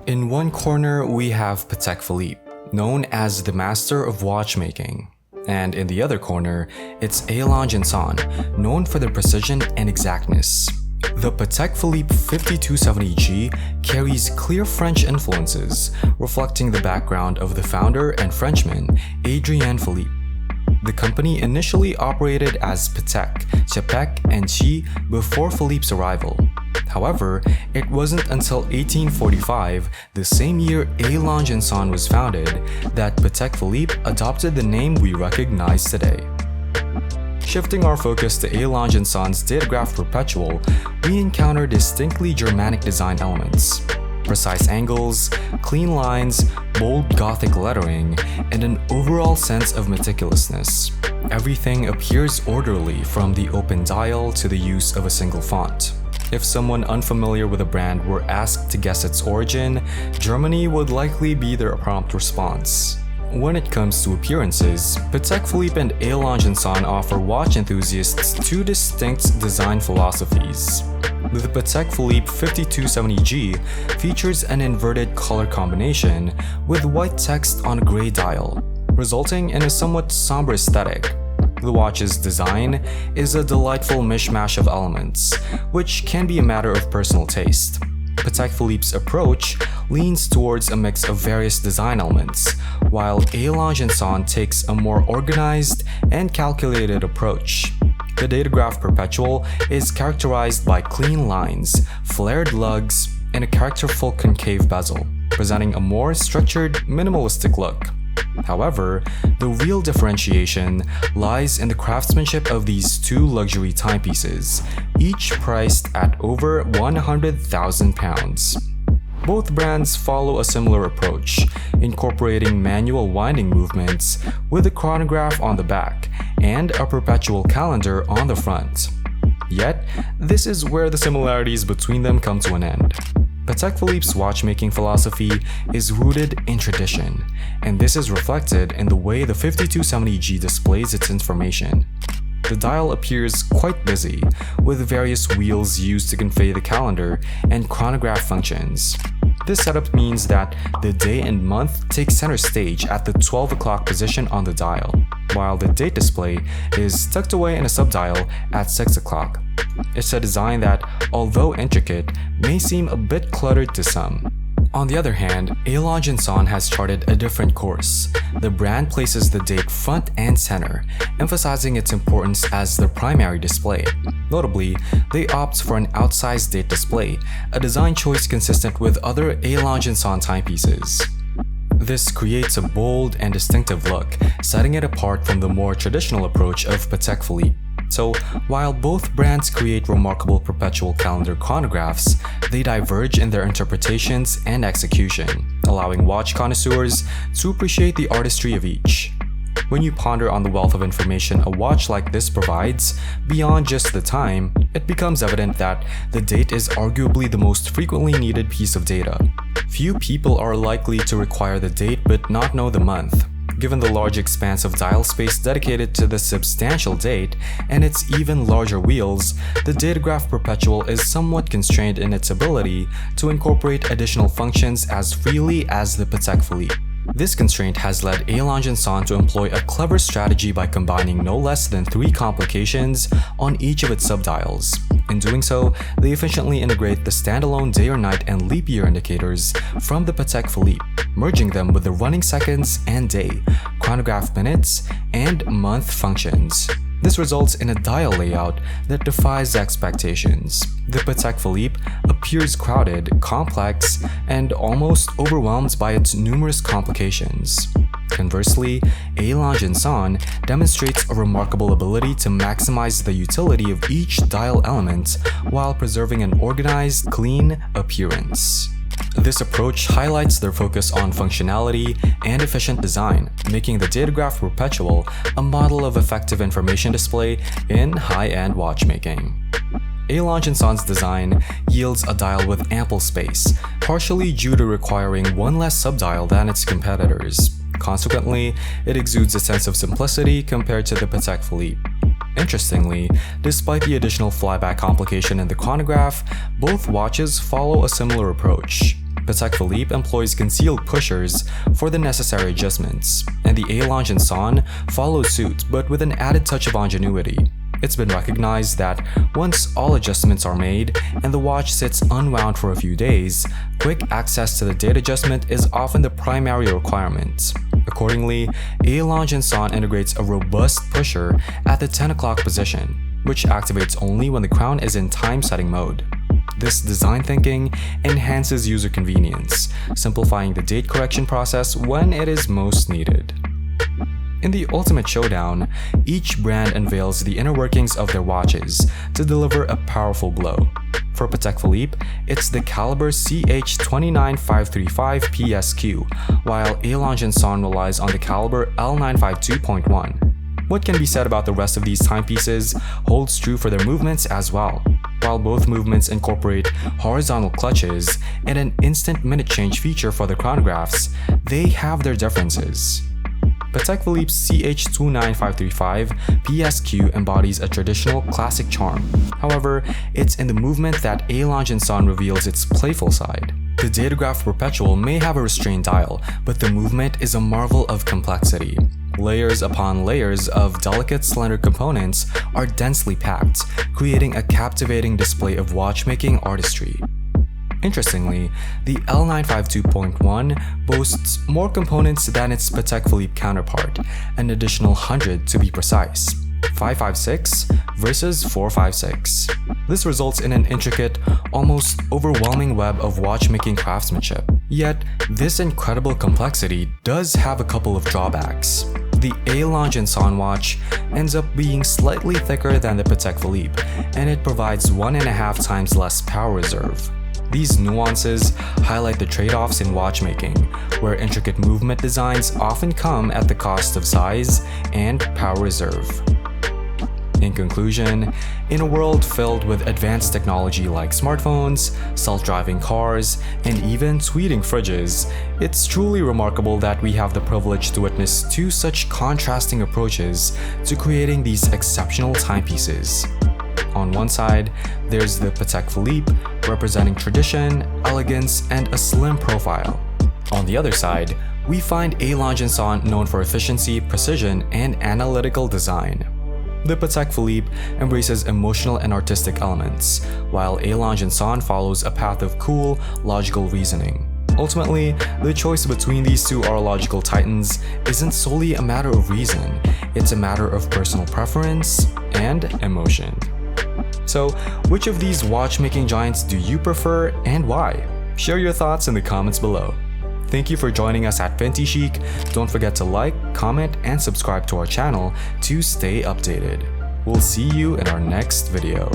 In one corner, we have Patek Philippe, known as the master of watchmaking. And in the other corner, it's Lange Söhne, known for their precision and exactness. The Patek Philippe 5270G carries clear French influences, reflecting the background of the founder and Frenchman, Adrien Philippe. The company initially operated as Patek, Chapek, and Chi before Philippe's arrival. However, it wasn't until 1845, the same year Lange Söhne was founded, that Patek Philippe adopted the name we recognize today. Shifting our focus to Lange Söhne's Datograph Perpetual, we encounter distinctly Germanic design elements. Precise angles, clean lines, bold Gothic lettering, and an overall sense of meticulousness. Everything appears orderly, from the open dial to the use of a single font. If someone unfamiliar with a brand were asked to guess its origin, Germany would likely be their prompt response. When it comes to appearances, Patek Philippe and Lange Söhne offer watch enthusiasts two distinct design philosophies. The Patek Philippe 5270G features an inverted color combination with white text on a gray dial, resulting in a somewhat somber aesthetic. The watch's design is a delightful mishmash of elements, which can be a matter of personal taste. Patek Philippe's approach leans towards a mix of various design elements, while Lange Söhne takes a more organized and calculated approach. The Datograph Perpetual is characterized by clean lines, flared lugs, and a characterful concave bezel, presenting a more structured, minimalistic look. However, the real differentiation lies in the craftsmanship of these two luxury timepieces, each priced at over £100,000. Both brands follow a similar approach, incorporating manual winding movements with a chronograph on the back and a perpetual calendar on the front. Yet, this is where the similarities between them come to an end. Patek Philippe's watchmaking philosophy is rooted in tradition, and this is reflected in the way the 5270G displays its information. The dial appears quite busy, with various wheels used to convey the calendar and chronograph functions. This setup means that the day and month take center stage at the 12 o'clock position on the dial, while the date display is tucked away in a subdial at 6 o'clock. It's a design that, although intricate, may seem a bit cluttered to some. On the other hand, Lange Söhne has charted a different course. The brand places the date front and center, emphasizing its importance as the primary display. Notably, they opt for an outsized date display, a design choice consistent with other Lange Söhne timepieces. This creates a bold and distinctive look, setting it apart from the more traditional approach of Patek Philippe. So, while both brands create remarkable perpetual calendar chronographs, they diverge in their interpretations and execution, allowing watch connoisseurs to appreciate the artistry of each. When you ponder on the wealth of information a watch like this provides, beyond just the time, it becomes evident that the date is arguably the most frequently needed piece of data. Few people are likely to require the date but not know the month. Given the large expanse of dial space dedicated to the substantial date and its even larger wheels, the Datograph Perpetual is somewhat constrained in its ability to incorporate additional functions as freely as the Patek Philippe. This constraint has led Lange Söhne to employ a clever strategy by combining no less than 3 complications on each of its subdials. In doing so, they efficiently integrate the standalone day or night and leap year indicators from the Patek Philippe, merging them with the running seconds and day, chronograph minutes, and month functions. This results in a dial layout that defies expectations. The Patek Philippe appears crowded, complex, and almost overwhelmed by its numerous complications. Conversely, Lange Söhne demonstrates a remarkable ability to maximize the utility of each dial element while preserving an organized, clean appearance. This approach highlights their focus on functionality and efficient design, making the Datograph Perpetual a model of effective information display in high-end watchmaking. Lange Söhne's design yields a dial with ample space, partially due to requiring one less subdial than its competitors. Consequently, it exudes a sense of simplicity compared to the Patek Philippe. Interestingly, despite the additional flyback complication in the chronograph, both watches follow a similar approach. Patek Philippe employs concealed pushers for the necessary adjustments, and the Lange Söhne follows suit but with an added touch of ingenuity. It's been recognized that once all adjustments are made and the watch sits unwound for a few days, quick access to the date adjustment is often the primary requirement. Accordingly, Lange Söhne integrates a robust pusher at the 10 o'clock position, which activates only when the crown is in time-setting mode. This design thinking enhances user convenience, simplifying the date correction process when it is most needed. In the ultimate showdown, each brand unveils the inner workings of their watches to deliver a powerful blow. For Patek Philippe, it's the caliber CH29535 PSQ, while Lange Söhne relies on the caliber L952.1. What can be said about the rest of these timepieces holds true for their movements as well. While both movements incorporate horizontal clutches and an instant minute change feature for the chronographs, they have their differences. Patek Philippe's CH29535 PSQ embodies a traditional classic charm. However, it's in the movement that Lange Söhne reveals its playful side. The Datograph Perpetual may have a restrained dial, but the movement is a marvel of complexity. Layers upon layers of delicate, slender components are densely packed, creating a captivating display of watchmaking artistry. Interestingly, the L952.1 boasts more components than its Patek Philippe counterpart, an additional 100 to be precise, 556 versus 456. This results in an intricate, almost overwhelming web of watchmaking craftsmanship. Yet, this incredible complexity does have a couple of drawbacks. The Lange Söhne watch ends up being slightly thicker than the Patek Philippe, and it provides 1.5 times less power reserve. These nuances highlight the trade-offs in watchmaking, where intricate movement designs often come at the cost of size and power reserve. In conclusion, in a world filled with advanced technology like smartphones, self-driving cars, and even tweeting fridges, it's truly remarkable that we have the privilege to witness two such contrasting approaches to creating these exceptional timepieces. On one side, there's the Patek Philippe, representing tradition, elegance, and a slim profile. On the other side, we find Lange Söhne known for efficiency, precision, and analytical design. The Patek Philippe embraces emotional and artistic elements, while Lange Söhne follows a path of cool, logical reasoning. Ultimately, the choice between these two horological titans isn't solely a matter of reason, it's a matter of personal preference and emotion. So, which of these watchmaking giants do you prefer and why? Share your thoughts in the comments below. Thank you for joining us at Ventichic. Don't forget to like, comment, and subscribe to our channel to stay updated. We'll see you in our next video.